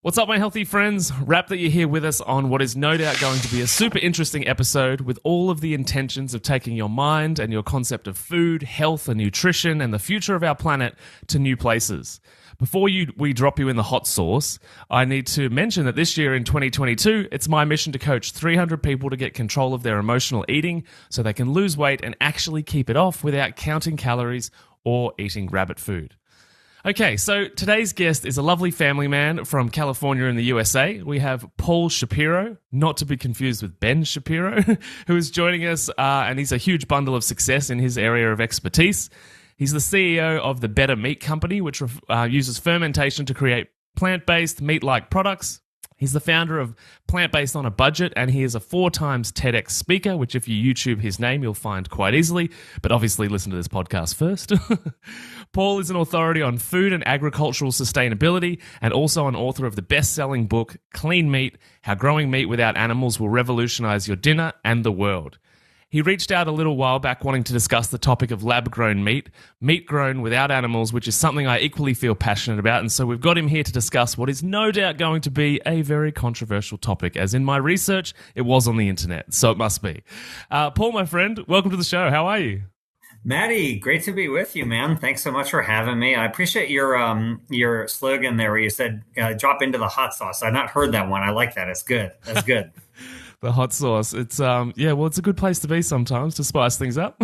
What's up, my healthy friends? Wrap that you're here with us on what is no doubt going to be a super interesting episode with all of the intentions of taking your mind and your concept of food, health and nutrition and the future of our planet to new places. Before we drop you in the hot sauce, I need to mention that this year in 2022, it's my mission to coach 300 people to get control of their emotional eating so they can lose weight and actually keep it off without counting calories or eating rabbit food. Okay, so today's guest is a lovely family man from California in the USA. We have Paul Shapiro, not to be confused with Ben Shapiro, who is joining us, and he's a huge bundle of success in his area of expertise. He's the CEO of the Better Meat Company, which uses fermentation to create plant-based, meat-like products. He's the founder of Plant-Based on a Budget, and he is a 4 times TEDx speaker, which if you YouTube his name, you'll find quite easily. But obviously, listen to this podcast first. Paul is an authority on food and agricultural sustainability, and also an author of the best-selling book, Clean Meat: How Growing Meat Without Animals Will Revolutionize Your Dinner and the World. He reached out a little while back wanting to discuss the topic of lab-grown meat grown without animals, which is something I equally feel passionate about. And so we've got him here to discuss what is no doubt going to be a very controversial topic, as in my research, it was on the internet, so it must be. Paul, my friend, welcome to the show. How are you? Matty, great to be with you, man. Thanks so much for having me. I appreciate your slogan there where you said, drop into the hot sauce. I've not heard that one. I like that. It's good. That's good. The hot sauce. It's it's a good place to be sometimes to spice things up.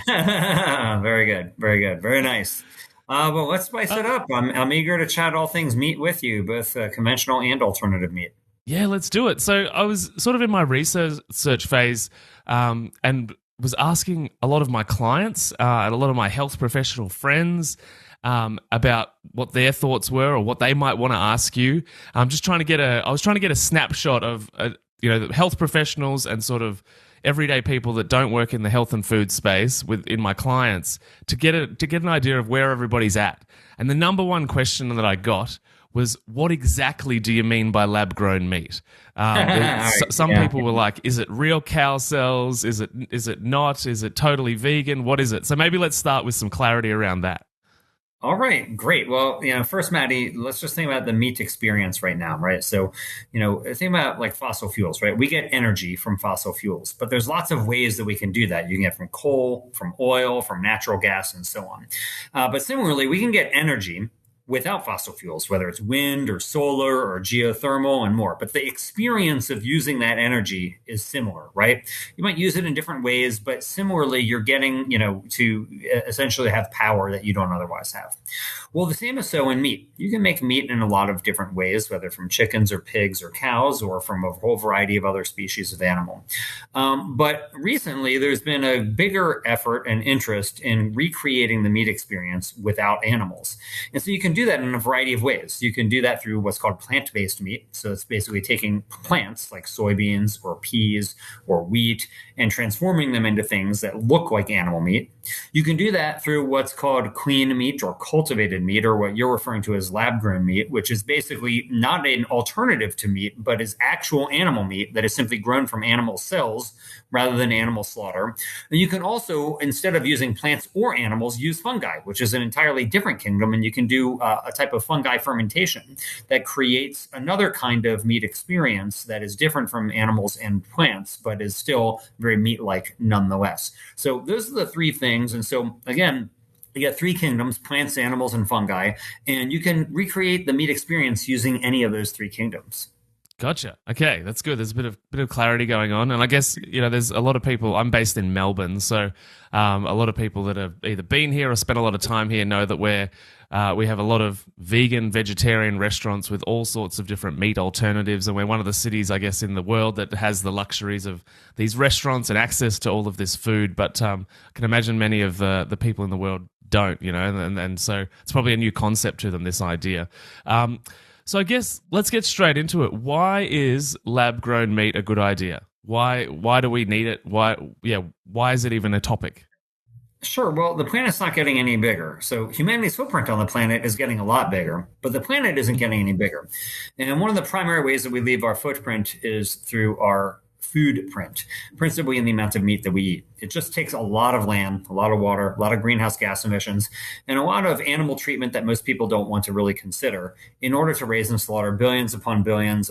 Very good. Very good. Very nice. Well, let's spice it up. I'm eager to chat all things meat with you, both conventional and alternative meat. Yeah, let's do it. So I was sort of in my research phase and was asking a lot of my clients and a lot of my health professional friends about what their thoughts were or what they might want to ask you. I was trying to get a snapshot of the health professionals and sort of everyday people that don't work in the health and food space within my clients to get an idea of where everybody's at. And the number one question that I got was, what exactly do you mean by lab-grown meat? Some people were like, is it real cow cells? Is it not? Is it totally vegan? What is it? So maybe let's start with some clarity around that. All right, great. Well, first, Matty, let's just think about the meat experience right now, right? So, think about like fossil fuels, right? We get energy from fossil fuels, but there's lots of ways that we can do that. You can get from coal, from oil, from natural gas, and so on. But similarly, we can get energy without fossil fuels, whether it's wind or solar or geothermal and more. But the experience of using that energy is similar, right? You might use it in different ways, but similarly, you're getting, to essentially have power that you don't otherwise have. Well, the same is so in meat. You can make meat in a lot of different ways, whether from chickens or pigs or cows or from a whole variety of other species of animal. But recently, there's been a bigger effort and interest in recreating the meat experience without animals. And so you can do that in a variety of ways. You can do that through what's called plant-based meat. So it's basically taking plants like soybeans or peas or wheat and transforming them into things that look like animal meat. You can do that through what's called clean meat or cultivated meat, or what you're referring to as lab-grown meat, which is basically not an alternative to meat, but is actual animal meat that is simply grown from animal cells rather than animal slaughter. And you can also, instead of using plants or animals, use fungi, which is an entirely different kingdom. And you can do a type of fungi fermentation that creates another kind of meat experience that is different from animals and plants, but is still very meat-like nonetheless. So those are the three things. And so, again, you get three kingdoms: plants, animals, and fungi. And you can recreate the meat experience using any of those three kingdoms. Gotcha. Okay, that's good. There's a bit of clarity going on, and I guess there's a lot of people. I'm based in Melbourne, so a lot of people that have either been here or spent a lot of time here know that we have a lot of vegan, vegetarian restaurants with all sorts of different meat alternatives, and we're one of the cities, I guess, in the world that has the luxuries of these restaurants and access to all of this food. But I can imagine many of the people in the world don't, and so it's probably a new concept to them, this idea. So I guess let's get straight into it. Why is lab-grown meat a good idea? Why do we need it? Why is it even a topic? Sure. Well, the planet's not getting any bigger. So humanity's footprint on the planet is getting a lot bigger, but the planet isn't getting any bigger. And one of the primary ways that we leave our footprint is through our food print, principally in the amount of meat that we eat. It just takes a lot of land, a lot of water, a lot of greenhouse gas emissions, and a lot of animal treatment that most people don't want to really consider in order to raise and slaughter billions upon billions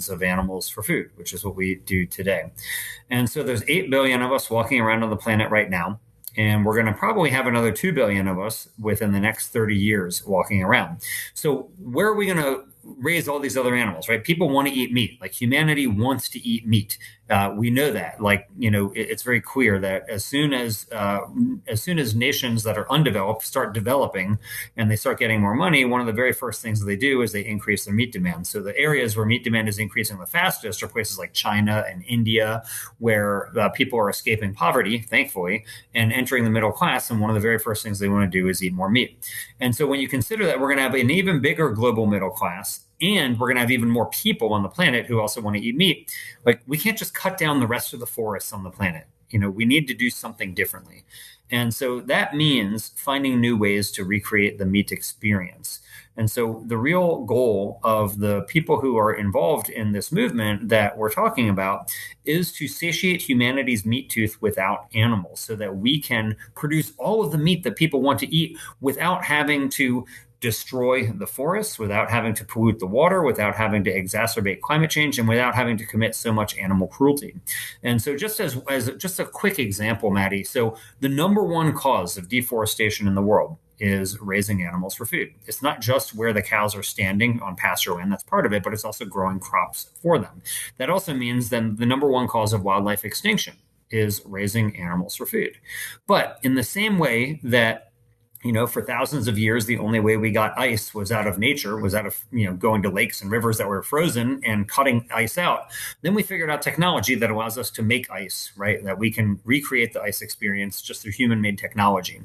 of animals for food, which is what we do today. And so there's 8 billion of us walking around on the planet right now. And we're going to probably have another 2 billion of us within the next 30 years walking around. So where are we going to raise all these other animals, right? People want to eat meat. Like humanity wants to eat meat. We know that. Like, it's very clear that as soon as nations that are undeveloped start developing and they start getting more money, one of the very first things that they do is they increase their meat demand. So the areas where meat demand is increasing the fastest are places like China and India, where people are escaping poverty, thankfully, and entering the middle class. And one of the very first things they want to do is eat more meat. And so when you consider that we're going to have an even bigger global middle class, and we're going to have even more people on the planet who also want to eat meat, like we can't just cut down the rest of the forests on the planet. We need to do something differently. And so that means finding new ways to recreate the meat experience. And so the real goal of the people who are involved in this movement that we're talking about is to satiate humanity's meat tooth without animals so that we can produce all of the meat that people want to eat without having to destroy the forests, without having to pollute the water, without having to exacerbate climate change, and without having to commit so much animal cruelty. And so just as just a quick example, Matty, so the number one cause of deforestation in the world is raising animals for food. It's not just where the cows are standing on pasture land, that's part of it, but it's also growing crops for them. That also means then the number one cause of wildlife extinction is raising animals for food. But in the same way that for thousands of years, the only way we got ice was out of nature, was out of, going to lakes and rivers that were frozen and cutting ice out. Then we figured out technology that allows us to make ice, right? That we can recreate the ice experience just through human-made technology.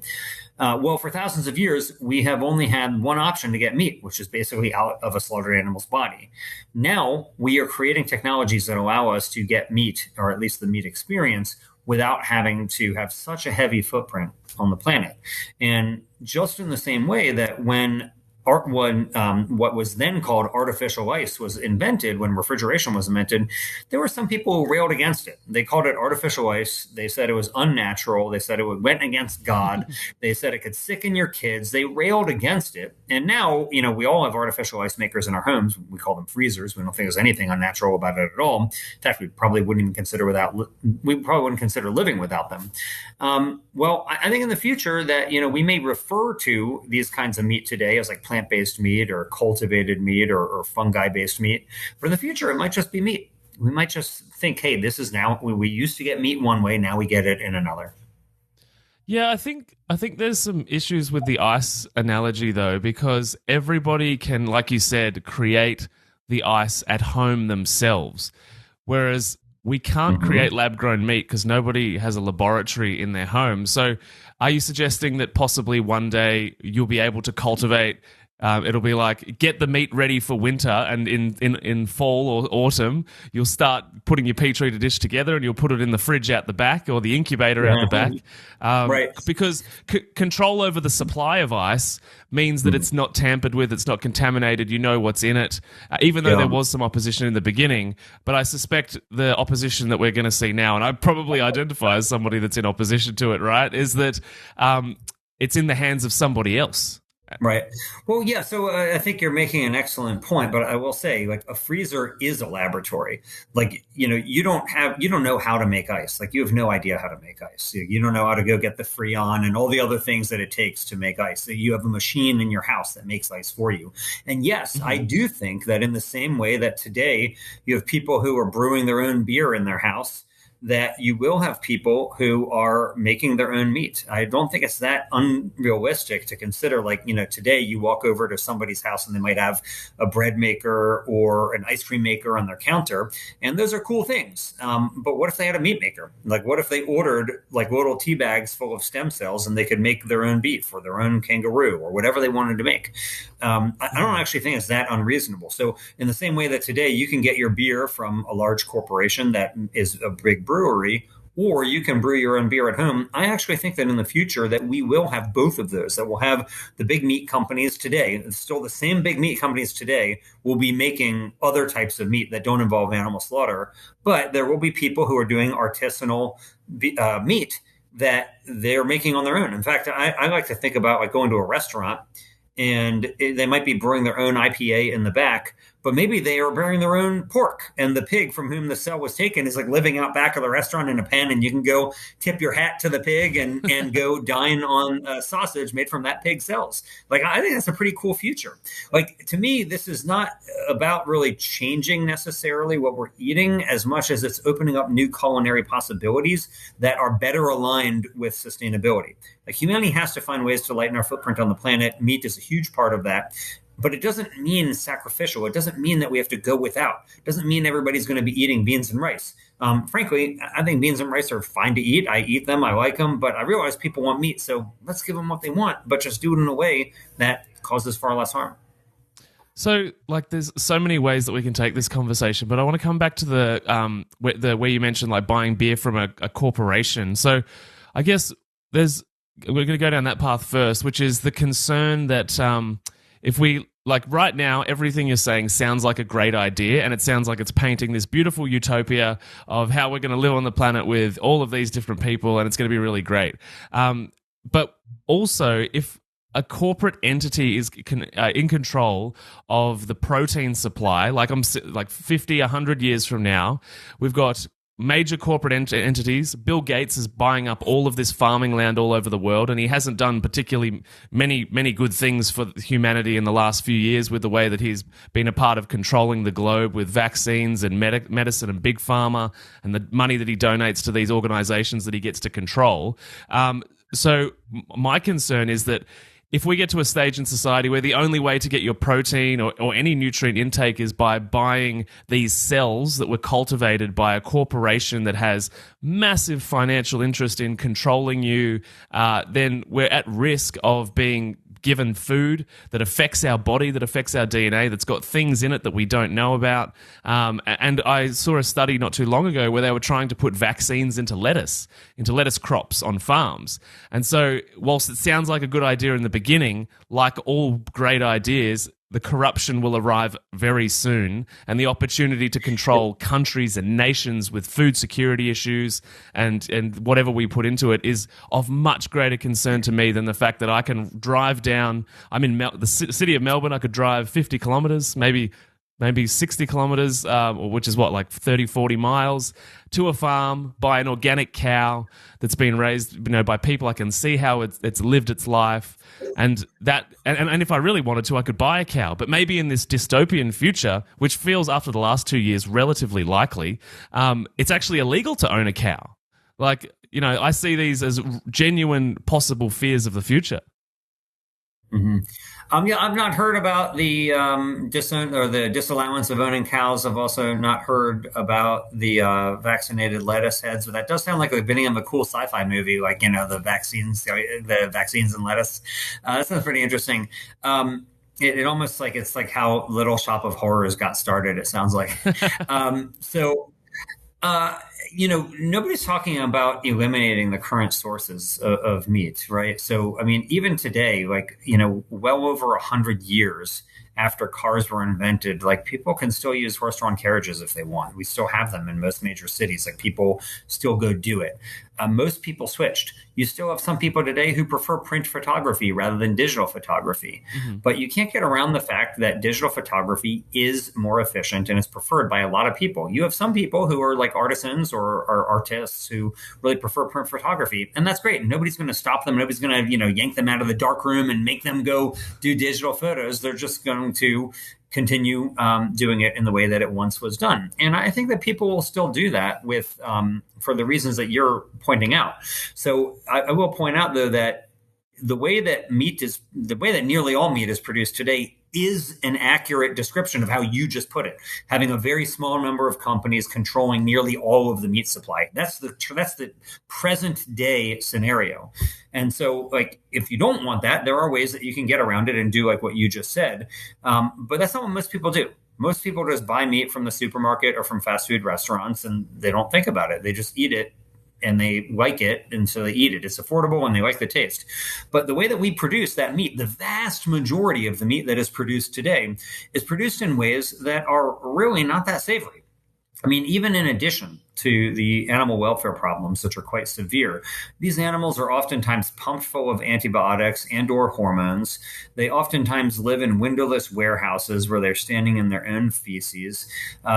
Well, for thousands of years, we have only had one option to get meat, which is basically out of a slaughtered animal's body. Now we are creating technologies that allow us to get meat, or at least the meat experience, without having to have such a heavy footprint on the planet. And just in the same way that when what was then called artificial ice was invented, when refrigeration was invented, there were some people who railed against it. They called it artificial ice. They said it was unnatural. They said it went against God. They said it could sicken your kids. They railed against it. And now, we all have artificial ice makers in our homes. We call them freezers. We don't think there's anything unnatural about it at all. In fact, we probably wouldn't consider living without them. Well, I think in the future that, we may refer to these kinds of meat today as like plant-based meat or cultivated meat or fungi-based meat. But in the future, it might just be meat. We might just think, hey, this is now, we used to get meat one way, now we get it in another. Yeah, I think there's some issues with the ice analogy, though, because everybody can, like you said, create the ice at home themselves. Whereas we can't create lab-grown meat because nobody has a laboratory in their home. So are you suggesting that possibly one day you'll be able to cultivate, it'll be like, get the meat ready for winter, and in fall or autumn, you'll start putting your Petri dish together and you'll put it in the fridge out the back or the incubator out the back. Right. Because control over the supply of ice means that it's not tampered with, it's not contaminated, you know what's in it, even though there was some opposition in the beginning. But I suspect the opposition that we're going to see now, and I probably identify as somebody that's in opposition to it, right, is that it's in the hands of somebody else. Right. Well, yeah. So I think you're making an excellent point, but I will say, like, a freezer is a laboratory. Like, you don't know how to make ice. Like, you have no idea how to make ice. You don't know how to go get the Freon and all the other things that it takes to make ice. So you have a machine in your house that makes ice for you. And yes, I do think that in the same way that today you have people who are brewing their own beer in their house, that you will have people who are making their own meat. I don't think it's that unrealistic to consider, like, today you walk over to somebody's house and they might have a bread maker or an ice cream maker on their counter. And those are cool things. But what if they had a meat maker? Like, what if they ordered like little tea bags full of stem cells and they could make their own beef or their own kangaroo or whatever they wanted to make? I don't actually think it's that unreasonable. So in the same way that today you can get your beer from a large corporation that is a big brewery, or you can brew your own beer at home. I actually think that in the future that we will have both of those, that we'll have the big meat companies today, it's still the same big meat companies today, will be making other types of meat that don't involve animal slaughter, but there will be people who are doing artisanal meat that they're making on their own. In fact, I like to think about like going to a restaurant and they might be brewing their own IPA in the back, but maybe they are bearing their own pork, and the pig from whom the cell was taken is like living out back of the restaurant in a pen, and you can go tip your hat to the pig and go dine on sausage made from that pig's cells. Like, I think that's a pretty cool future. Like, to me, this is not about really changing necessarily what we're eating as much as it's opening up new culinary possibilities that are better aligned with sustainability. Like, humanity has to find ways to lighten our footprint on the planet. Meat is a huge part of that. But it doesn't mean sacrificial. It doesn't mean that we have to go without. It doesn't mean everybody's going to be eating beans and rice. Frankly, I think beans and rice are fine to eat. I eat them. I like them. But I realize people want meat. So let's give them what they want, but just do it in a way that causes far less harm. So, like, there's so many ways that we can take this conversation, but I want to come back to the where you mentioned like buying beer from a corporation. So, I guess we're going to go down that path first, which is the concern that if we, like, right now, everything you're saying sounds like a great idea, and it sounds like it's painting this beautiful utopia of how we're going to live on the planet with all of these different people, and it's going to be really great. But also, if a corporate entity is in control of the protein supply, like 50, 100 years from now, we've got major corporate entities. Bill Gates is buying up all of this farming land all over the world, and he hasn't done particularly many good things for humanity in the last few years with the way that he's been a part of controlling the globe with vaccines and medicine and big pharma and the money that he donates to these organizations that he gets to control. So my concern is that if we get to a stage in society where the only way to get your protein or any nutrient intake is by buying these cells that were cultivated by a corporation that has massive financial interest in controlling you, then we're at risk of being given food that affects our body, that affects our DNA, that's got things in it that we don't know about. And I saw a study not too long ago where they were trying to put vaccines into lettuce crops on farms. And so whilst it sounds like a good idea in the beginning, like all great ideas, the corruption will arrive very soon, and the opportunity to control countries and nations with food security issues and whatever we put into it is of much greater concern to me than the fact that I can drive down. I'm in the city of Melbourne. I could drive 50 kilometers, maybe 60 kilometers, which is what, like 30, 40 miles, to a farm, buy an organic cow that's been raised, by people. I can see how it's lived its life. And if I really wanted to, I could buy a cow. But maybe in this dystopian future, which feels after the last 2 years relatively likely, it's actually illegal to own a cow. Like, I see these as genuine possible fears of the future. Mm-hmm. Yeah, I've not heard about the the disallowance of owning cows. I've also not heard about the vaccinated lettuce heads, but that does sound like the beginning of a cool sci-fi movie, like the vaccines and lettuce. That sounds pretty interesting. It almost like it's like how Little Shop of Horrors got started. It sounds like. Nobody's talking about eliminating the current sources of meat, right? So, I mean, even today, well over 100 years after cars were invented, like, people can still use horse-drawn carriages if they want. We still have them in most major cities. Like, people still go do it. Most people switched. You still have some people today who prefer print photography rather than digital photography. Mm-hmm. But you can't get around the fact that digital photography is more efficient and is preferred by a lot of people. You have some people who are like artisans or artists who really prefer print photography, and that's great. Nobody's going to stop them. Nobody's going to, yank them out of the dark room and make them go do digital photos. They're just going to continue doing it in the way that it once was done. And I think that people will still do that with for the reasons that you're pointing out. So I will point out, though, that the way that nearly all meat is produced today is an accurate description of how you just put it, having a very small number of companies controlling nearly all of the meat supply. That's the present day scenario. And so, like, if you don't want that, there are ways that you can get around it and do like what you just said. But that's not what most people do. Most people just buy meat from the supermarket or from fast food restaurants, and they don't think about it. They just eat it. and they like it, and so they eat it. It's affordable and they like the taste. But the way that we produce that meat, the vast majority of the meat that is produced today is produced in ways that are really not that savory. I mean, even in addition to the animal welfare problems, which are quite severe, these animals are oftentimes pumped full of antibiotics and or hormones. They oftentimes live in windowless warehouses where they're standing in their own feces.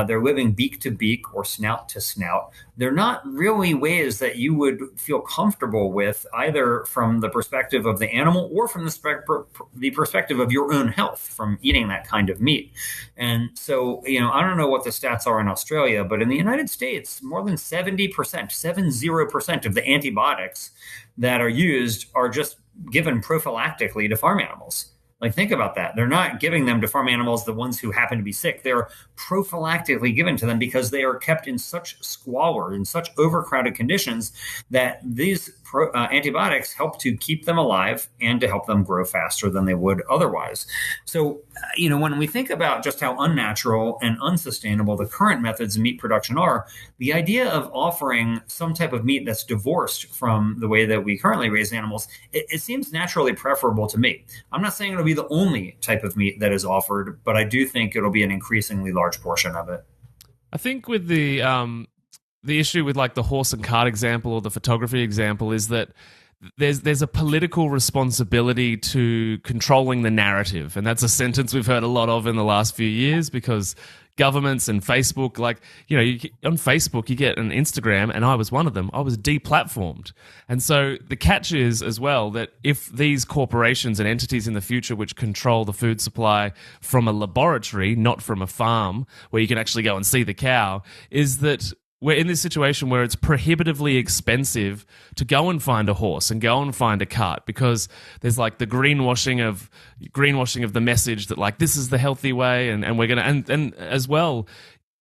They're living beak to beak or snout to snout. They're not really ways that you would feel comfortable with, either from the perspective of the animal or from the perspective of your own health from eating that kind of meat. And so, I don't know what the stats are in Australia, but in the United States, more than 70% of the antibiotics that are used are just given prophylactically to farm animals. Like, think about that. They're not giving them to farm animals, the ones who happen to be sick. They're prophylactically given to them because they are kept in such squalor, in such overcrowded conditions, that these antibiotics help to keep them alive and to help them grow faster than they would otherwise. So, when we think about just how unnatural and unsustainable the current methods of meat production are, the idea of offering some type of meat that's divorced from the way that we currently raise animals, it seems naturally preferable to me. I'm not saying it'll be the only type of meat that is offered, but I do think it'll be an increasingly large portion of it. I think with the issue with like the horse and cart example or the photography example is that there's a political responsibility to controlling the narrative, and that's a sentence we've heard a lot of in the last few years because governments and Facebook, on Facebook you get an Instagram, and I was one of them. I was deplatformed. And so the catch is as well that if these corporations and entities in the future which control the food supply from a laboratory, not from a farm where you can actually go and see the cow, is that we're in this situation where it's prohibitively expensive to go and find a horse and go and find a cart because there's like the greenwashing of the message that like this is the healthy way, and we're gonna and as well,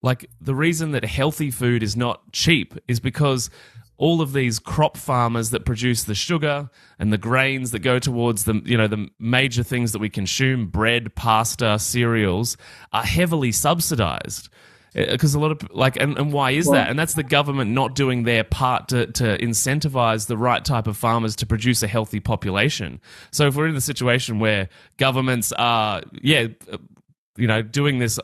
like the reason that healthy food is not cheap is because all of these crop farmers that produce the sugar and the grains that go towards the major things that we consume, bread, pasta, cereals, are heavily subsidized. Because a lot of and why is that? And that's the government not doing their part to incentivize the right type of farmers to produce a healthy population. So if we're in the situation where governments are, doing this,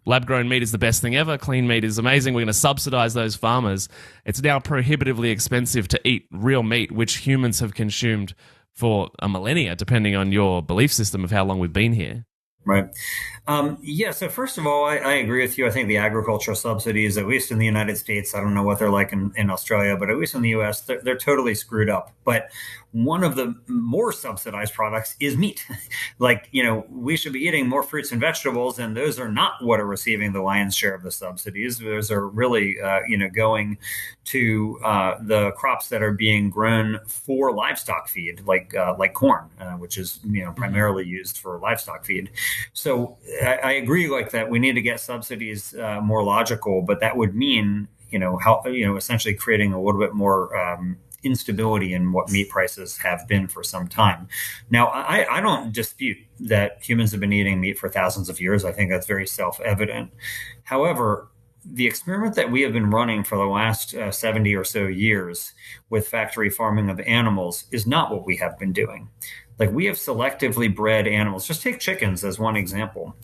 lab-grown meat is the best thing ever, clean meat is amazing, we're going to subsidize those farmers, it's now prohibitively expensive to eat real meat, which humans have consumed for a millennia, depending on your belief system of how long we've been here. Right. So first of all, I agree with you. I think the agricultural subsidies, at least in the United States, I don't know what they're like in Australia, but at least in the US, they're totally screwed up. But one of the more subsidized products is meat. We should be eating more fruits and vegetables, and those are not what are receiving the lion's share of the subsidies. Those are really, going to the crops that are being grown for livestock feed, like corn, which is, primarily used for livestock feed. So I agree that we need to get subsidies more logical, but that would mean, essentially creating a little bit more instability in what meat prices have been for some time. Now, I don't dispute that humans have been eating meat for thousands of years. I think that's very self-evident. However, the experiment that we have been running for the last 70 or so years with factory farming of animals is not what we have been doing. We have selectively bred animals. Just take chickens as one example.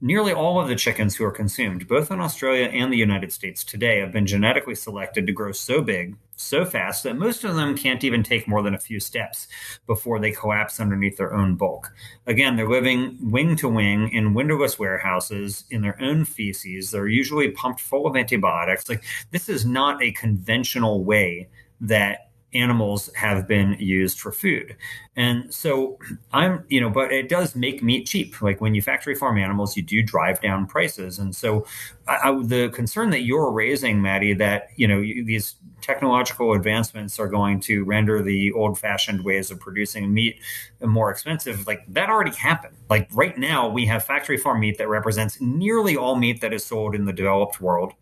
Nearly all of the chickens who are consumed, both in Australia and the United States today, have been genetically selected to grow so big, so fast, that most of them can't even take more than a few steps before they collapse underneath their own bulk. Again, they're living wing to wing in windowless warehouses in their own feces. They're usually pumped full of antibiotics. This is not a conventional way that animals have been used for food. And so but it does make meat cheap. When you factory farm animals, you do drive down prices. And so the concern that you're raising, Matty, that, these technological advancements are going to render the old fashioned ways of producing meat more expensive, that already happened. Right now we have factory farm meat that represents nearly all meat that is sold in the developed world.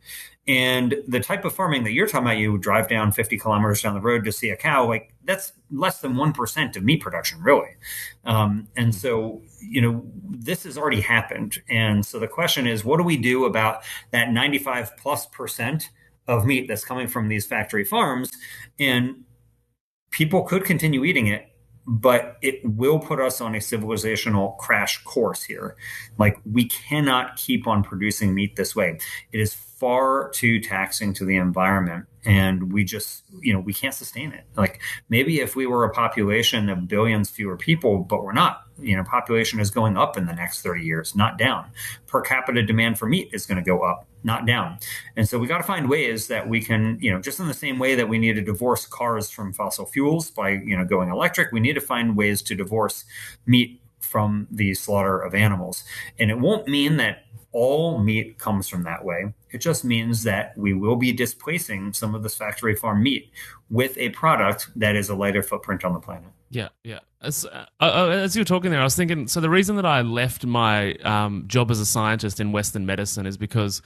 And the type of farming that you're talking about, you drive down 50 kilometers down the road to see a cow, that's less than 1% of meat production, really. And so, this has already happened. And so the question is, what do we do about that 95+% of meat that's coming from these factory farms, and people could continue eating it, but it will put us on a civilizational crash course here. Like, we cannot keep on producing meat this way. It is far too taxing to the environment, and we just, we can't sustain it. Like, maybe if we were a population of billions fewer people, but we're not. Population is going up in the next 30 years, not down. Per capita demand for meat is going to go up, not down. And so we got to find ways that we can, just in the same way that we need to divorce cars from fossil fuels by, going electric, we need to find ways to divorce meat from the slaughter of animals. And it won't mean that all meat comes from that way. It just means that we will be displacing some of this factory farm meat with a product that is a lighter footprint on the planet. Yeah, yeah. As you were talking there, I was thinking, so the reason that I left my job as a scientist in Western medicine is because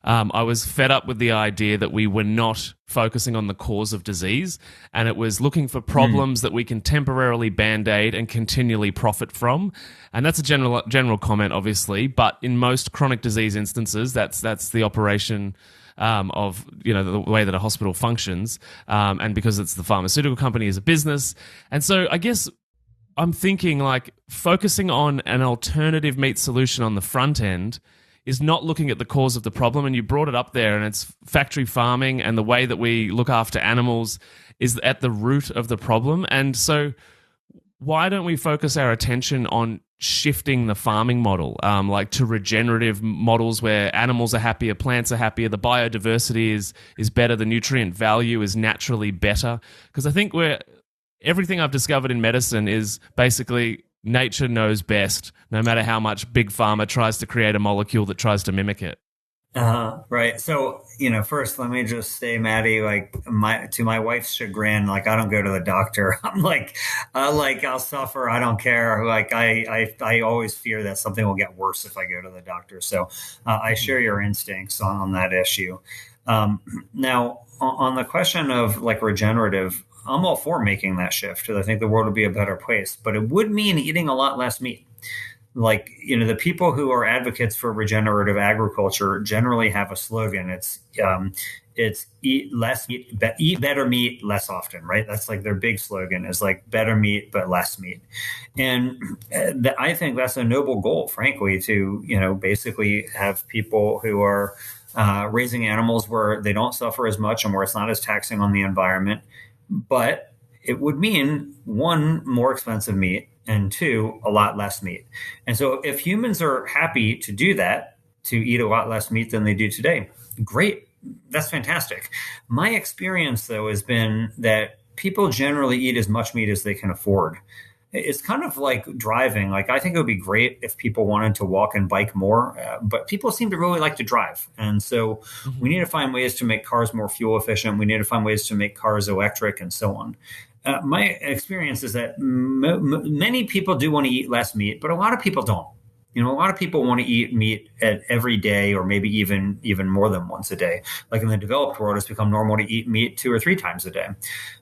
I was fed up with the idea that we were not focusing on the cause of disease, and it was looking for problems that we can temporarily band-aid and continually profit from. And that's a general comment, obviously, but in most chronic disease instances, that's the operation of the way that a hospital functions, and because it's the pharmaceutical company as a business. And so I guess I'm thinking, like, focusing on an alternative meat solution on the front end is not looking at the cause of the problem. And you brought it up there, and it's factory farming, and the way that we look after animals is at the root of the problem. And so why don't we focus our attention on shifting the farming model, like to regenerative models where animals are happier, plants are happier, the biodiversity is better, the nutrient value is naturally better? Because I think everything I've discovered in medicine is basically nature knows best, no matter how much big pharma tries to create a molecule that tries to mimic it. Right. So, first, let me just say, Matty, to my wife's chagrin, I don't go to the doctor. I'm I'll suffer. I don't care. I always fear that something will get worse if I go to the doctor. So I share your instincts on that issue. Now, on the question of regenerative, I'm all for making that shift, because I think the world would be a better place, but it would mean eating a lot less meat. The people who are advocates for regenerative agriculture generally have a slogan. It's eat less meat, eat better meat less often, right? That's their big slogan is better meat, but less meat. And I think that's a noble goal, frankly, to, basically have people who are raising animals where they don't suffer as much and where it's not as taxing on the environment. But it would mean, one, more expensive meat, and two, a lot less meat. And so if humans are happy to do that, to eat a lot less meat than they do today, great. That's fantastic. My experience, though, has been that people generally eat as much meat as they can afford. It's kind of like driving. I think it would be great if people wanted to walk and bike more, but people seem to really like to drive. And so we need to find ways to make cars more fuel efficient. We need to find ways to make cars electric and so on. My experience is that many people do want to eat less meat, but a lot of people don't. A lot of people want to eat meat every day, or maybe even more than once a day. In the developed world, it's become normal to eat meat 2 or 3 times a day.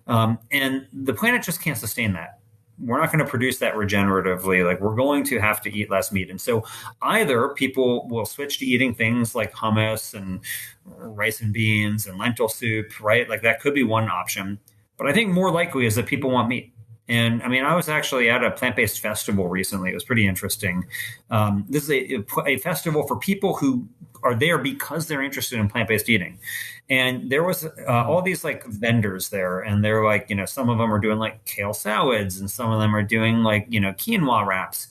And the planet just can't sustain that. We're not going to produce that regeneratively. We're going to have to eat less meat. And so either people will switch to eating things like hummus and rice and beans and lentil soup, right? That could be one option. But I think more likely is that people want meat. And I was actually at a plant-based festival recently. It was pretty interesting. This is a festival for people who are there because they're interested in plant-based eating. And there was all these vendors there, and they're some of them are doing kale salads, and some of them are doing quinoa wraps.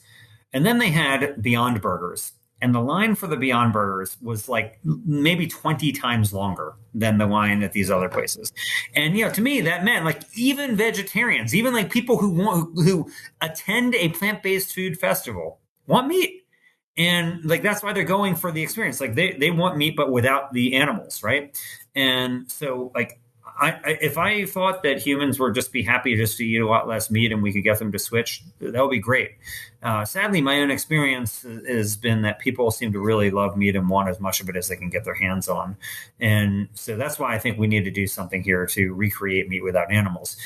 And then they had Beyond Burgers. And the line for the Beyond Burgers was maybe 20 times longer than the line at these other places. And, to me, that meant even vegetarians, even people who attend a plant-based food festival want meat. And that's why they're going for the experience. They want meat, but without the animals. Right. And so if I thought that humans would just be happy just to eat a lot less meat and we could get them to switch, that would be great. Sadly, my own experience has been that people seem to really love meat and want as much of it as they can get their hands on. And so that's why I think we need to do something here to recreate meat without animals.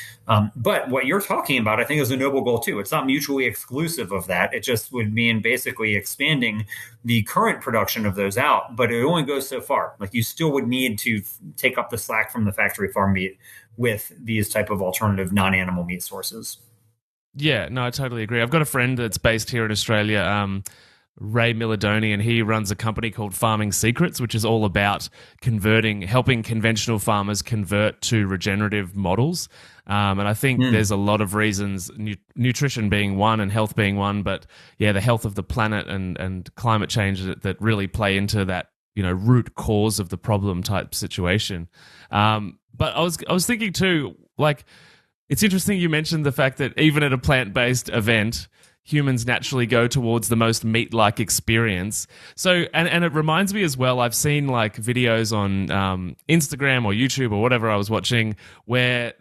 But what you're talking about, I think, is a noble goal too. It's not mutually exclusive of that. It just would mean basically expanding the current production of those out, but it only goes so far. Like you still would need to take up the slack from the factory farm meat with these type of alternative non-animal meat sources. Yeah, no, I totally agree. I've got a friend that's based here in Australia, Ray Milladoni, and he runs a company called Farming Secrets, which is all about helping conventional farmers convert to regenerative models. And I think there's a lot of reasons, nutrition being one and health being one, but yeah, the health of the planet and climate change that really play into that, root cause of the problem type situation. But I was thinking too, like, it's interesting you mentioned the fact that even at a plant-based event, humans naturally go towards the most meat-like experience. So, and it reminds me as well, I've seen like videos on Instagram or YouTube or whatever I was watching where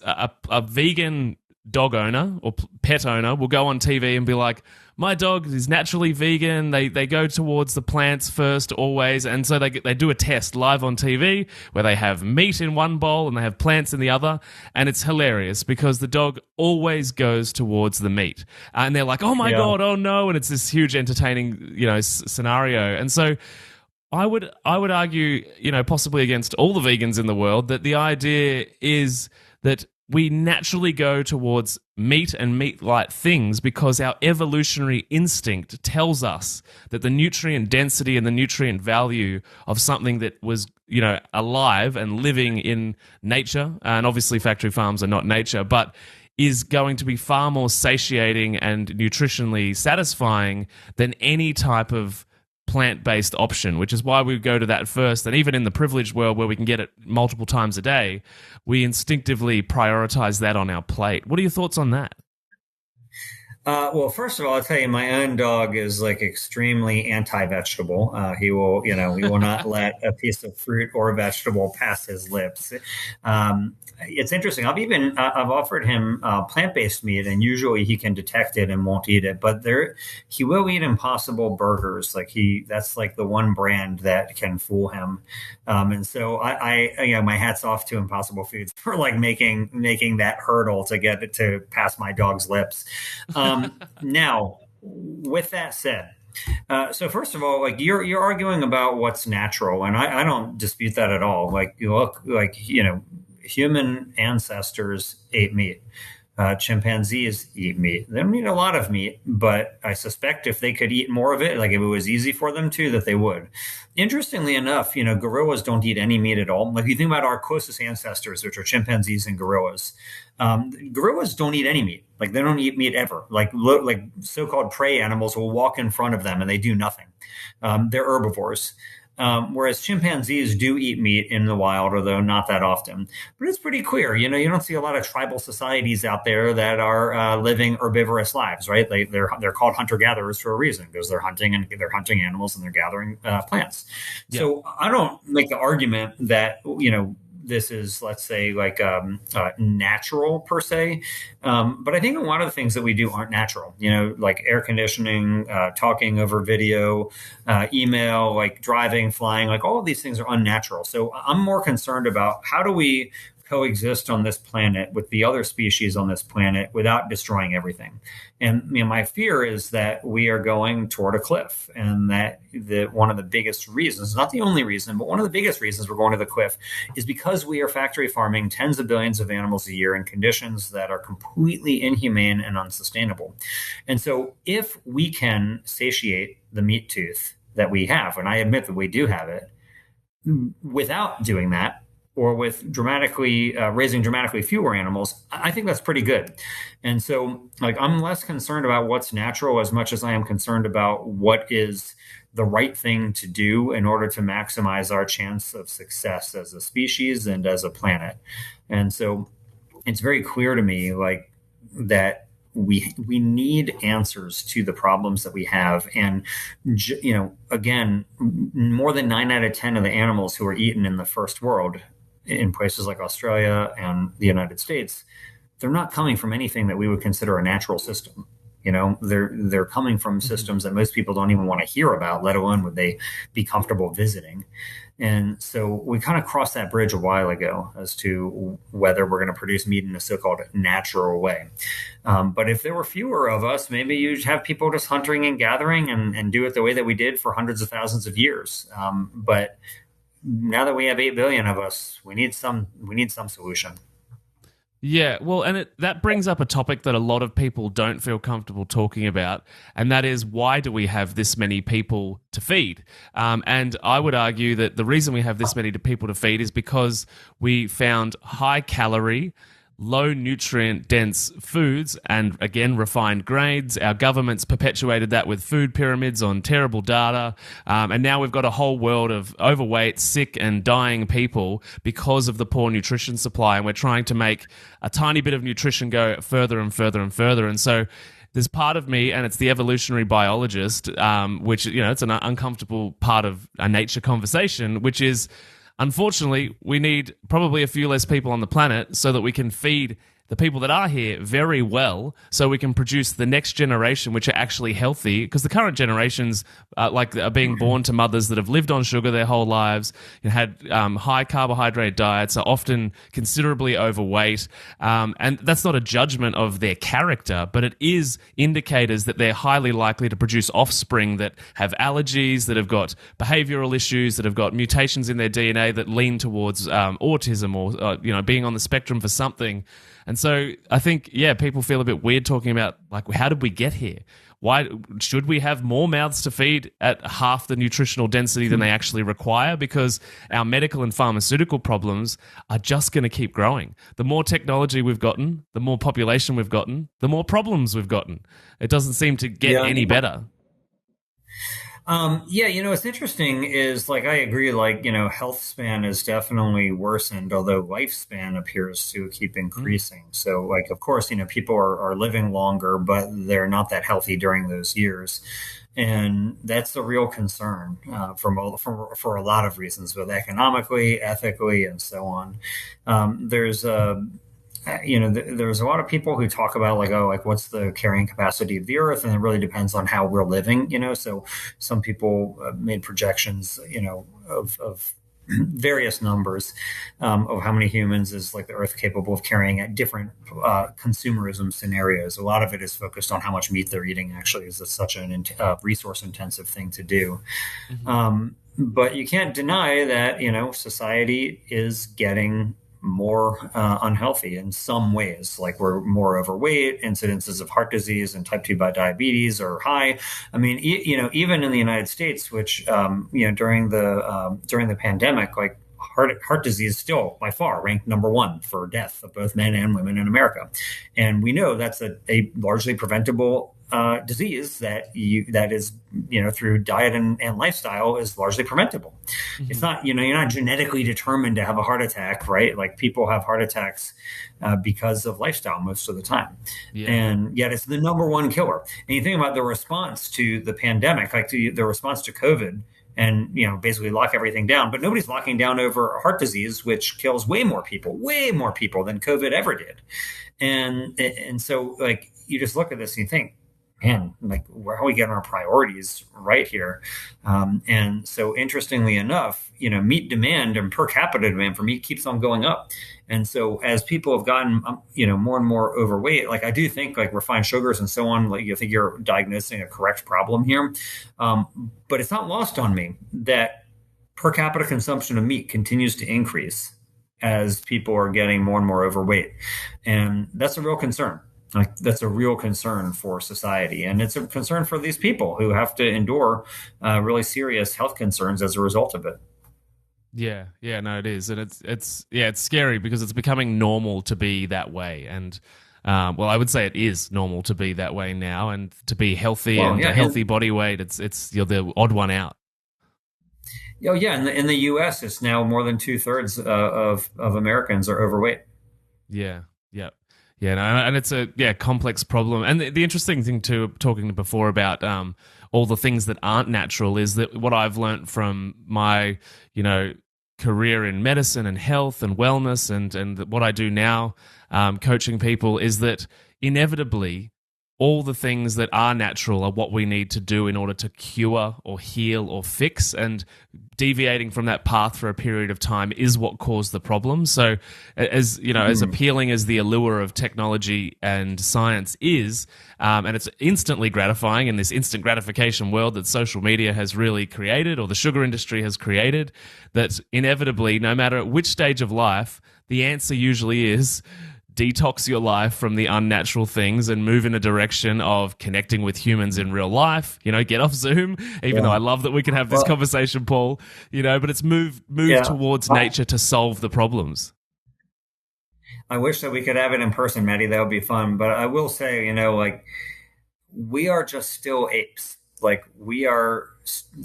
a vegan dog owner or pet owner will go on TV and be like, my dog is naturally vegan. They go towards the plants first always. And so they do a test live on TV where they have meat in one bowl and they have plants in the other. And it's hilarious because the dog always goes towards the meat. And they're like, oh my God, oh no. And it's this huge entertaining, scenario. And so I would argue, possibly against all the vegans in the world, that the idea is that we naturally go towards meat and meat-like things because our evolutionary instinct tells us that the nutrient density and the nutrient value of something that was, alive and living in nature, and obviously factory farms are not nature, but is going to be far more satiating and nutritionally satisfying than any type of plant-based option, which is why we go to that first. And even in the privileged world where we can get it multiple times a day, we instinctively prioritize that on our plate. What are your thoughts on that? Well, first of all, I'll tell you, my own dog is like extremely anti-vegetable. He will not let a piece of fruit or vegetable pass his lips. It's interesting. I've offered him plant-based meat, and usually he can detect it and won't eat it. But he will eat Impossible burgers. That's like the one brand that can fool him. And so I my hat's off to Impossible Foods for like making that hurdle to get it to pass my dog's lips. Now, with that said, so first of all, like you're arguing about what's natural, and I don't dispute that at all. Like you look, like human ancestors ate meat. Chimpanzees eat meat. They don't eat a lot of meat, but I suspect if they could eat more of it, like if it was easy for them to, that they would. Interestingly enough, gorillas don't eat any meat at all. Like if you think about our closest ancestors, which are chimpanzees and gorillas, gorillas don't eat any meat. Like they don't eat meat ever. Like so-called prey animals will walk in front of them and they do nothing. They're herbivores. Whereas chimpanzees do eat meat in the wild, although not that often. But it's pretty clear. You don't see a lot of tribal societies out there that are living herbivorous lives, right? They're called hunter-gatherers for a reason, because they're hunting animals and they're gathering plants. Yeah. So I don't make the argument that this is, let's say, like natural per se. But I think a lot of the things that we do aren't natural, like air conditioning, talking over video, email, like driving, flying, like all of these things are unnatural. So I'm more concerned about how do we coexist on this planet with the other species on this planet without destroying everything. And my fear is that we are going toward a cliff, and that one of the biggest reasons, not the only reason, but one of the biggest reasons we're going to the cliff is because we are factory farming tens of billions of animals a year in conditions that are completely inhumane and unsustainable. And so if we can satiate the meat tooth that we have, and I admit that we do have it, without doing that, or with raising dramatically fewer animals, I think that's pretty good. And so, I'm less concerned about what's natural as much as I am concerned about what is the right thing to do in order to maximize our chance of success as a species and as a planet. And so, it's very clear to me, that we need answers to the problems that we have. And, again, more than 9 out of 10 of the animals who are eaten in the first world, in places like Australia and the United States, they're not coming from anything that we would consider a natural system. They're coming from systems that most people don't even want to hear about, let alone would they be comfortable visiting. And so we kind of crossed that bridge a while ago as to whether we're going to produce meat in a so-called natural way. But if there were fewer of us, maybe you'd have people just hunting and gathering and do it the way that we did for hundreds of thousands of years. But now that we have 8 billion of us, we need some solution. Yeah, well, and that brings up a topic that a lot of people don't feel comfortable talking about, and that is, why do we have this many people to feed? And I would argue that the reason we have this many people to feed is because we found high-calorie, low nutrient dense foods and, again, refined grains. Our government's perpetuated that with food pyramids on terrible data. And now we've got a whole world of overweight, sick and dying people because of the poor nutrition supply. And we're trying to make a tiny bit of nutrition go further and further and further. And so there's part of me, and it's the evolutionary biologist, which, it's an uncomfortable part of a nature conversation, which is, unfortunately, we need probably a few less people on the planet so that we can feed the people that are here very well, so we can produce the next generation which are actually healthy, because the current generations are being born to mothers that have lived on sugar their whole lives and had high carbohydrate diets, are often considerably overweight, and that's not a judgment of their character, but it is indicators that they're highly likely to produce offspring that have allergies, that have got behavioral issues, that have got mutations in their DNA that lean towards autism or being on the spectrum for something. And so I think, people feel a bit weird talking about, like, how did we get here? Why should we have more mouths to feed at half the nutritional density than they actually require? Because our medical and pharmaceutical problems are just going to keep growing. The more technology we've gotten, the more population we've gotten, the more problems we've gotten. It doesn't seem to get any better. What's interesting is, like, I agree, like, health span is definitely worsened, although lifespan appears to keep increasing. So, like, of course, people are living longer, but they're not that healthy during those years. And that's a real concern for a lot of reasons, both economically, ethically, and so on. There's a lot of people who talk about, like, what's the carrying capacity of the earth, and it really depends on how we're living. So some people made projections, of various numbers of how many humans is, like, the earth capable of carrying at different consumerism scenarios. A lot of it is focused on how much meat they're eating. Actually, is such an resource intensive thing to do. But you can't deny that society is getting more unhealthy in some ways. Like, we're more overweight, incidences of heart disease and type 2 diabetes are high. I mean, even in the United States, which during the pandemic, like, heart disease still by far ranked number one for death of both men and women in America, and we know that's a largely preventable disease that is through diet and lifestyle is largely preventable. It's not you're not genetically determined to have a heart attack, right? Like, people have heart attacks because of lifestyle most of the time, and yet it's the number one killer. And you think about the response to the pandemic, like the response to COVID, and basically lock everything down, but nobody's locking down over heart disease, which kills way more people than COVID ever did. And so, like, you just look at this and you think, man, like, where are we getting our priorities right here? And so, interestingly enough, meat demand and per capita demand for meat keeps on going up. And so, as people have gotten, more and more overweight, like, I do think, like, refined sugars and so on, like, you think you're diagnosing a correct problem here. But it's not lost on me that per capita consumption of meat continues to increase as people are getting more and more overweight. And that's a real concern. Like, that's a real concern for society, and it's a concern for these people who have to endure really serious health concerns as a result of it. Yeah, no, it is, and it's scary because it's becoming normal to be that way, and I would say it is normal to be that way now, and to be healthy a healthy body weight, it's you're the odd one out. Oh yeah, in the U.S., it's now more than 2/3 of Americans are overweight. Yeah. Yeah, no, and it's a complex problem. And the interesting thing too, talking before about all the things that aren't natural, is that what I've learned from my career in medicine and health and wellness, and what I do now, coaching people, is that inevitably all the things that are natural are what we need to do in order to cure or heal or fix, and deviating from that path for a period of time is what caused the problem. So as you know, as appealing as the allure of technology and science is, and it's instantly gratifying in this instant gratification world that social media has really created, or the sugar industry has created, that inevitably, no matter at which stage of life, the answer usually is detox your life from the unnatural things and move in a direction of connecting with humans in real life. You know, get off Zoom, even though I love that we can have this conversation, Paul, you know, but it's move towards nature to solve the problems. I wish that we could have it in person, Matty. That would be fun. But I will say, you know, like, we are just still apes. Like, we are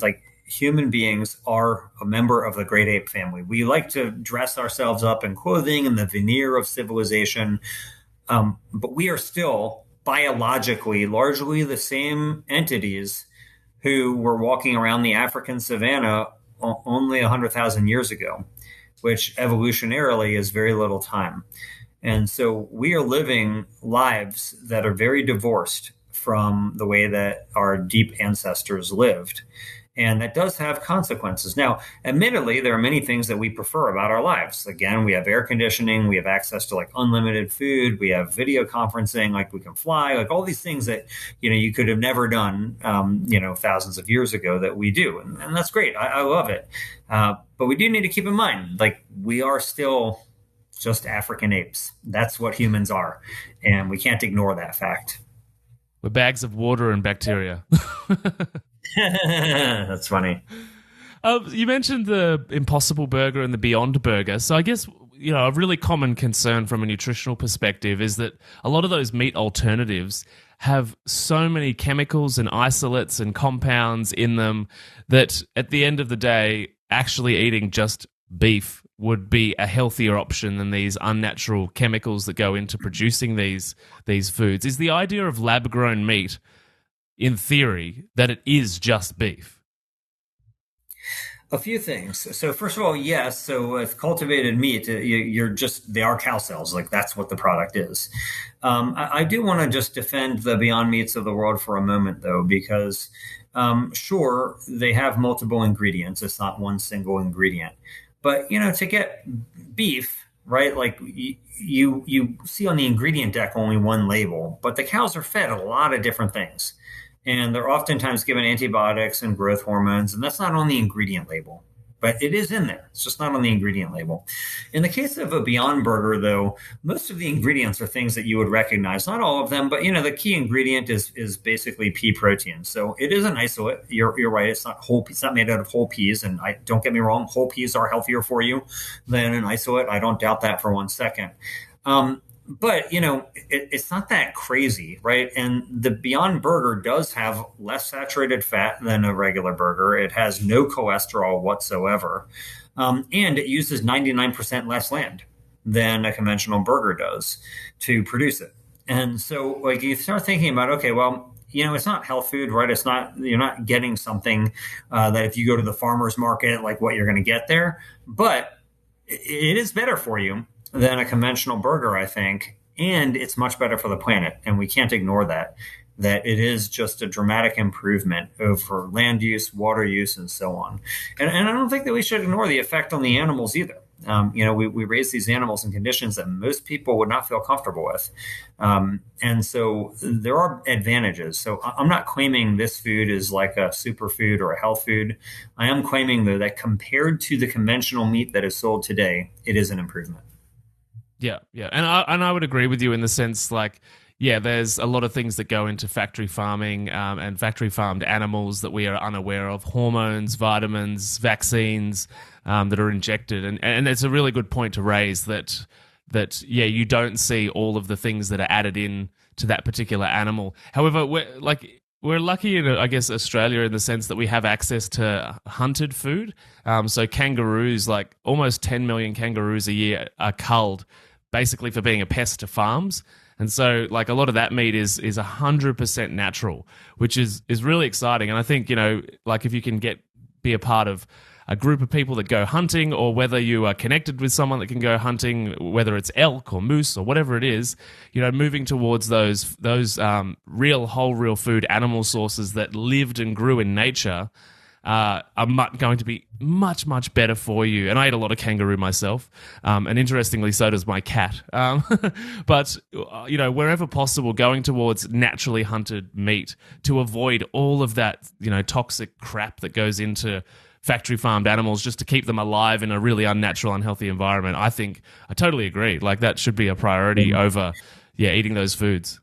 like, human beings are a member of the great ape family. We like to dress ourselves up in clothing and the veneer of civilization, but we are still biologically largely the same entities who were walking around the African savanna only 100,000 years ago, which evolutionarily is very little time. And so we are living lives that are very divorced from the way that our deep ancestors lived. And that does have consequences. Now, admittedly, there are many things that we prefer about our lives. Again, we have air conditioning, we have access to like unlimited food, we have video conferencing, like we can fly, like all these things that, you know, you could have never done, you know, thousands of years ago that we do. And that's great. I love it. But we do need to keep in mind, like, we are still just African apes. That's what humans are. And we can't ignore that fact. We're bags of water and bacteria. That's funny. You mentioned the Impossible Burger and the Beyond Burger. So I guess, you know, a really common concern from a nutritional perspective is that a lot of those meat alternatives have so many chemicals and isolates and compounds in them that at the end of the day, actually eating just beef would be a healthier option than these unnatural chemicals that go into producing these foods. Is the idea of lab-grown meat, in theory, that it is just beef? A few things. So first of all, yes. So with cultivated meat, they are cow cells. Like, that's what the product is. I do want to just defend the Beyond Meats of the world for a moment, though, because sure, they have multiple ingredients. It's not one single ingredient. But, you know, to get beef, right, like you see on the ingredient deck only one label, but the cows are fed a lot of different things. And they're oftentimes given antibiotics and growth hormones, and that's not on the ingredient label. But it is in there. It's just not on the ingredient label. In the case of a Beyond Burger, though, most of the ingredients are things that you would recognize. Not all of them, but, you know, the key ingredient is basically pea protein. So it is an isolate. You're right. It's not whole. It's not made out of whole peas. And don't get me wrong, whole peas are healthier for you than an isolate. I don't doubt that for one second. But, you know, it's not that crazy, right? And the Beyond Burger does have less saturated fat than a regular burger. It has no cholesterol whatsoever. And it uses 99% less land than a conventional burger does to produce it. And so, like, you start thinking about, okay, well, you know, it's not health food, right? It's not, you're not getting something that if you go to the farmer's market, like what you're going to get there. But it is better for you than a conventional burger, I think. And it's much better for the planet. And we can't ignore that it is just a dramatic improvement over land use, water use, and so on. And I don't think that we should ignore the effect on the animals either. You know, we raise these animals in conditions that most people would not feel comfortable with. And so there are advantages. So I'm not claiming this food is like a superfood or a health food. I am claiming, though, that compared to the conventional meat that is sold today, it is an improvement. Yeah. And I would agree with you in the sense, like, yeah, there's a lot of things that go into factory farming and factory farmed animals that we are unaware of, hormones, vitamins, vaccines that are injected. And it's a really good point to raise that, yeah, you don't see all of the things that are added in to that particular animal. However, we're lucky in, I guess, Australia in the sense that we have access to hunted food. So kangaroos, like almost 10 million kangaroos a year are culled basically for being a pest to farms. And so, like, a lot of that meat is 100% natural, which is really exciting. And I think, you know, like, if you can be a part of a group of people that go hunting, or whether you are connected with someone that can go hunting, whether it's elk or moose or whatever it is, moving towards those real food animal sources that lived and grew in nature are going to be much, much better for you. And I eat a lot of kangaroo myself, and interestingly, so does my cat. But wherever possible, going towards naturally hunted meat to avoid all of that, toxic crap that goes into factory farmed animals just to keep them alive in a really unnatural, unhealthy environment. I totally agree. Like, that should be a priority over, eating those foods.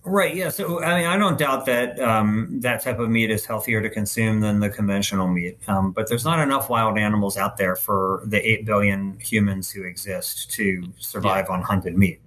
Right. Yeah. So, I don't doubt that that type of meat is healthier to consume than the conventional meat. But there's not enough wild animals out there for the 8 billion humans who exist to survive on hunted meat.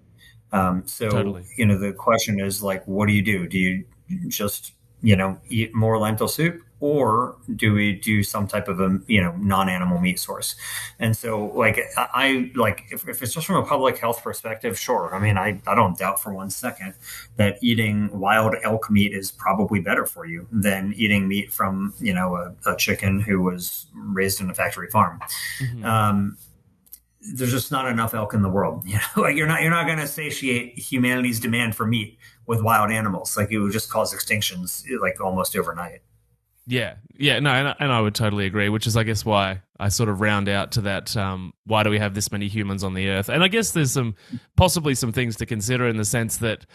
Totally. The question is, like, what do you do? Do you just, eat more lentil soup? Or do we do some type of a non-animal meat source? And so, like, if it's just from a public health perspective, sure. I don't doubt for 1 second that eating wild elk meat is probably better for you than eating meat from a chicken who was raised in a factory farm. Mm-hmm. There's just not enough elk in the world. You're not going to satiate humanity's demand for meat with wild animals. Like, it would just cause extinctions like almost overnight. Yeah, no, and I would totally agree, which is, I guess, why I sort of round out to that, why do we have this many humans on the earth? And I guess there's possibly some things to consider in the sense that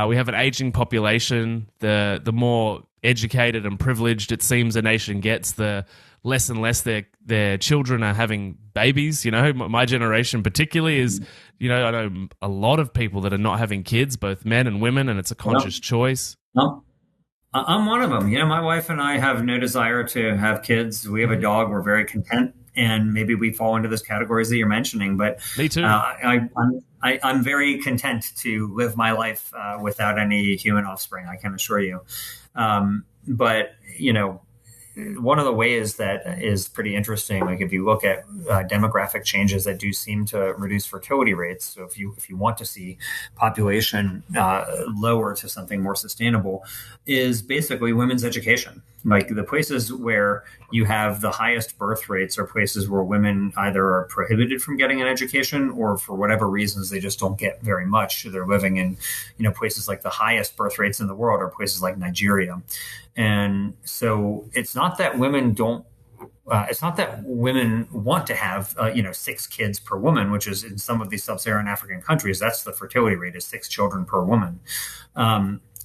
we have an aging population. The more educated and privileged it seems a nation gets, the less and less their children are having babies. My generation particularly is, I know a lot of people that are not having kids, both men and women, and it's a conscious choice. No. I'm one of them. My wife and I have no desire to have kids. We have a dog. We're very content, and maybe we fall into those categories that you're mentioning. But me too. I'm very content to live my life without any human offspring. I can assure you. But one of the ways that is pretty interesting, like if you look at demographic changes that do seem to reduce fertility rates. So if you want to see population lower to something more sustainable, is basically women's education. Like, the places where you have the highest birth rates are places where women either are prohibited from getting an education, or for whatever reasons they just don't get very much. They're living in places like the highest birth rates in the world are places like Nigeria. And so it's not that women don't. It's not that women want to have 6 kids per woman, which is in some of these sub-Saharan African countries. That's the fertility rate, is 6 children per woman.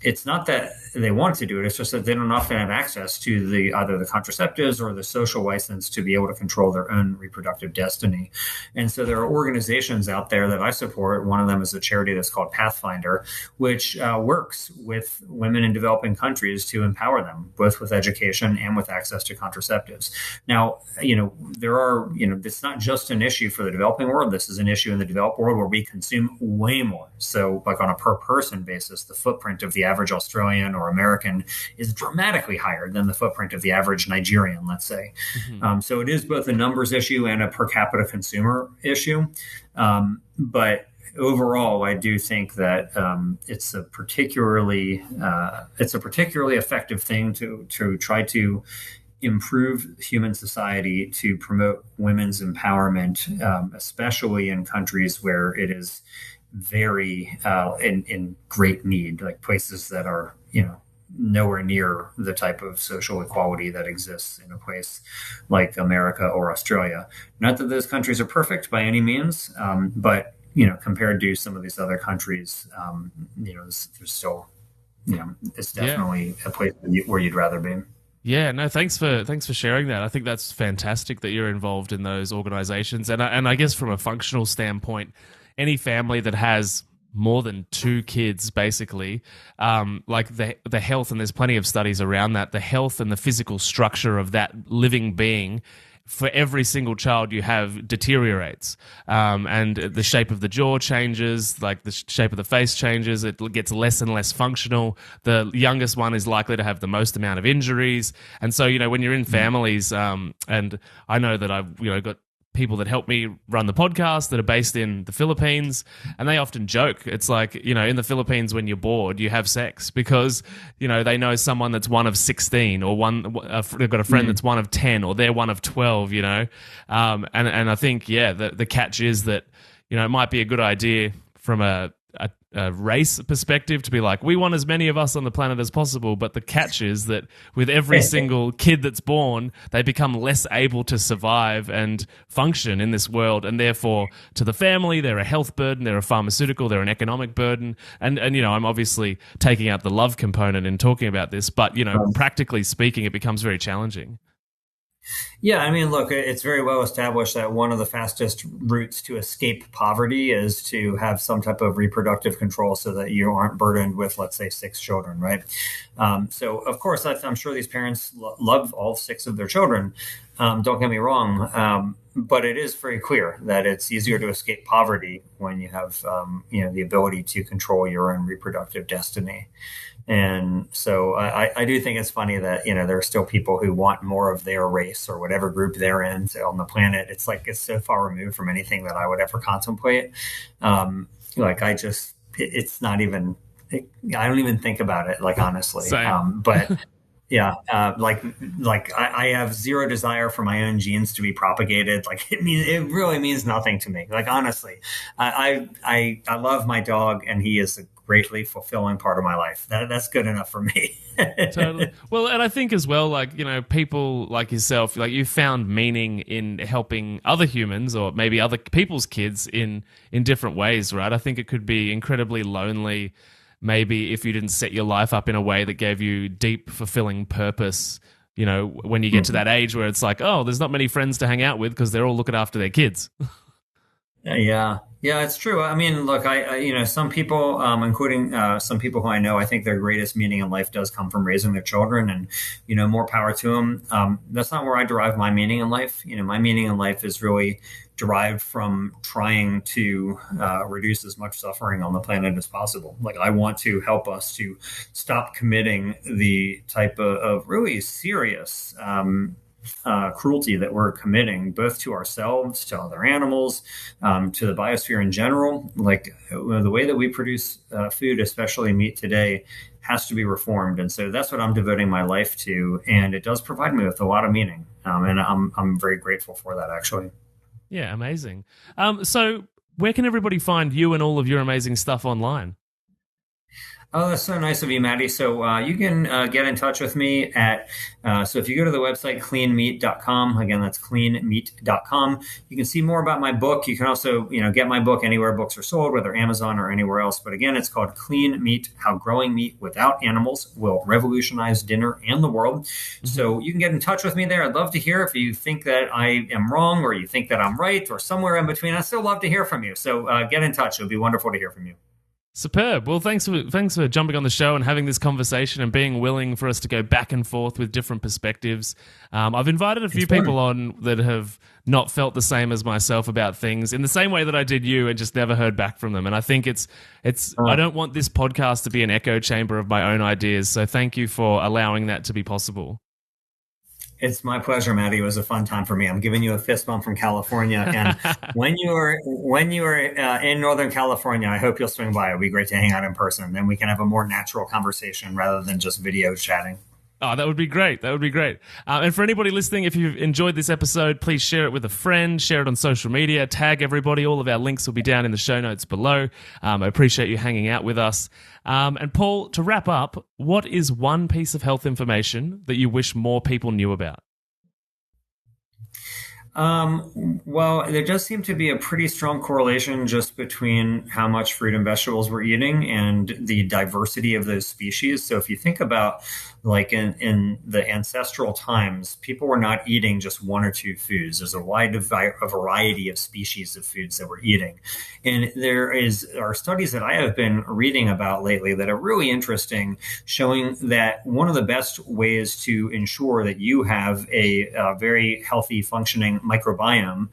It's not that they want to do it. It's just that they don't often have access to either the contraceptives or the social license to be able to control their own reproductive destiny. And so there are organizations out there that I support. One of them is a charity that's called Pathfinder, which works with women in developing countries to empower them, both with education and with access to contraceptives. Now, it's not just an issue for the developing world. This is an issue in the developed world where we consume way more. So, like, on a per person basis, the footprint of the average Australian or American is dramatically higher than the footprint of the average Nigerian, let's say. Mm-hmm. So it is both a numbers issue and a per capita consumer issue. But overall, I do think that it's a particularly effective thing to try to improve human society, to promote women's empowerment, especially in countries where it is very in great need, like places that are nowhere near the type of social equality that exists in a place like America or Australia. Not that those countries are perfect by any means, but compared to some of these other countries, there's still, it's definitely a place where you'd rather be. Yeah, no, thanks for sharing that. I think that's fantastic that you're involved in those organizations, and I guess from a functional standpoint, any family that has more than 2 kids, basically, like the health, and there's plenty of studies around that, the health and the physical structure of that living being for every single child you have deteriorates. And the shape of the jaw changes, like the shape of the face changes, it gets less and less functional. The youngest one is likely to have the most amount of injuries. And so, when you're in families, and I know that I've, got people that help me run the podcast that are based in the Philippines, and they often joke. It's like, in the Philippines, when you're bored, you have sex because, they know someone that's one of 16 or they've got a friend that's one of 10 or they're one of 12, and I think, the catch is that, it might be a good idea from a race perspective to be like, we want as many of us on the planet as possible, but the catch is that with every single kid that's born, they become less able to survive and function in this world, and therefore to the family they're a health burden, they're a pharmaceutical, they're an economic burden, and I'm obviously taking out the love component in talking about this, but practically speaking, it becomes very challenging. Yeah, I mean, look, it's very well established that one of the fastest routes to escape poverty is to have some type of reproductive control so that you aren't burdened with, let's say, 6 children, right? So, of course, I'm sure these parents love all 6 of their children. Don't get me wrong. But it is very clear that it's easier to escape poverty when you have, the ability to control your own reproductive destiny. And so I do think it's funny that, there are still people who want more of their race or whatever group they're in on the planet. It's like it's so far removed from anything that I would ever contemplate. It's not even, I don't even think about it, like, honestly. But yeah, I have zero desire for my own genes to be propagated. Like, it really means nothing to me. Like, honestly, I love my dog, and he is a greatly fulfilling part of my life. That's good enough for me. Totally. Well, and I think as well, like, people like yourself, like, you found meaning in helping other humans or maybe other people's kids in different ways, right? I think it could be incredibly lonely, maybe if you didn't set your life up in a way that gave you deep, fulfilling purpose, when you get to that age where it's like, oh, there's not many friends to hang out with because they're all looking after their kids. Yeah, it's true. I mean, look, some people, including some people who I know, I think their greatest meaning in life does come from raising their children, and, more power to them. That's not where I derive my meaning in life. My meaning in life is really derived from trying to reduce as much suffering on the planet as possible. Like, I want to help us to stop committing the type of really serious cruelty that we're committing, both to ourselves, to other animals, to the biosphere in general. Like, the way that we produce food, especially meat today, has to be reformed. And so that's what I'm devoting my life to. And it does provide me with a lot of meaning. And I'm very grateful for that, actually. Yeah, amazing. So where can everybody find you and all of your amazing stuff online? Oh, that's so nice of you, Matty. So you can get in touch with me at, so if you go to the website, cleanmeat.com, again, that's cleanmeat.com, you can see more about my book. You can also, get my book anywhere books are sold, whether Amazon or anywhere else. But again, it's called Clean Meat, How Growing Meat Without Animals Will Revolutionize Dinner and the World. Mm-hmm. So you can get in touch with me there. I'd love to hear if you think that I am wrong or you think that I'm right or somewhere in between. I'd still love to hear from you. So get in touch. It'll be wonderful to hear from you. Superb. Well, thanks for jumping on the show and having this conversation and being willing for us to go back and forth with different perspectives. I've invited a few people on that have not felt the same as myself about things in the same way that I did you and just never heard back from them. And I think it's I don't want this podcast to be an echo chamber of my own ideas. So thank you for allowing that to be possible. It's my pleasure, Matty. It was a fun time for me. I'm giving you a fist bump from California. And when you are in Northern California, I hope you'll swing by. It'd be great to hang out in person. Then we can have a more natural conversation rather than just video chatting. Oh, that would be great. That would be great. And for anybody listening, if you've enjoyed this episode, please share it with a friend, share it on social media, tag everybody. All of our links will be down in the show notes below. I appreciate you hanging out with us. And Paul, to wrap up, what is one piece of health information that you wish more people knew about? Well, there does seem to be a pretty strong correlation just between how much fruit and vegetables we're eating and the diversity of those species. So if you think about, like, in the ancestral times, people were not eating just one or two foods. There's a variety of species of foods that we're eating. And there are studies that I have been reading about lately that are really interesting, showing that one of the best ways to ensure that you have a very healthy, functioning microbiome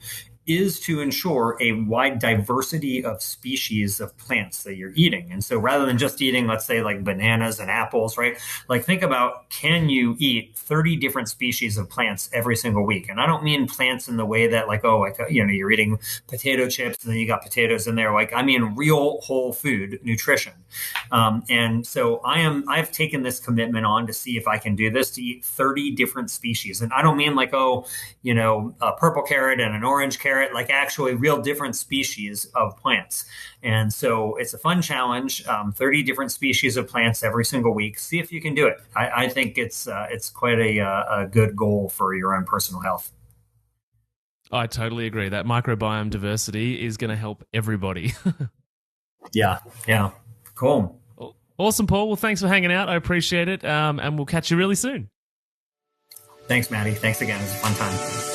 is to ensure a wide diversity of species of plants that you're eating. And so rather than just eating, let's say like bananas and apples, right? Like think about, can you eat 30 different species of plants every single week? And I don't mean plants in the way that like, oh, like, you're eating potato chips and then you got potatoes in there. Like, I mean, real whole food nutrition. And so I've taken this commitment on to see if I can do this, to eat 30 different species. And I don't mean like, oh, a purple carrot and an orange carrot, like actually real different species of plants. And so it's a fun challenge, 30 different species of plants every single week. See if you can do it. I think it's quite a good goal for your own personal health. I totally agree. That microbiome diversity is going to help everybody. Yeah. Cool. Awesome, Paul. Well, thanks for hanging out. I appreciate it. And we'll catch you really soon. Thanks, Matty. Thanks again. It was a fun time.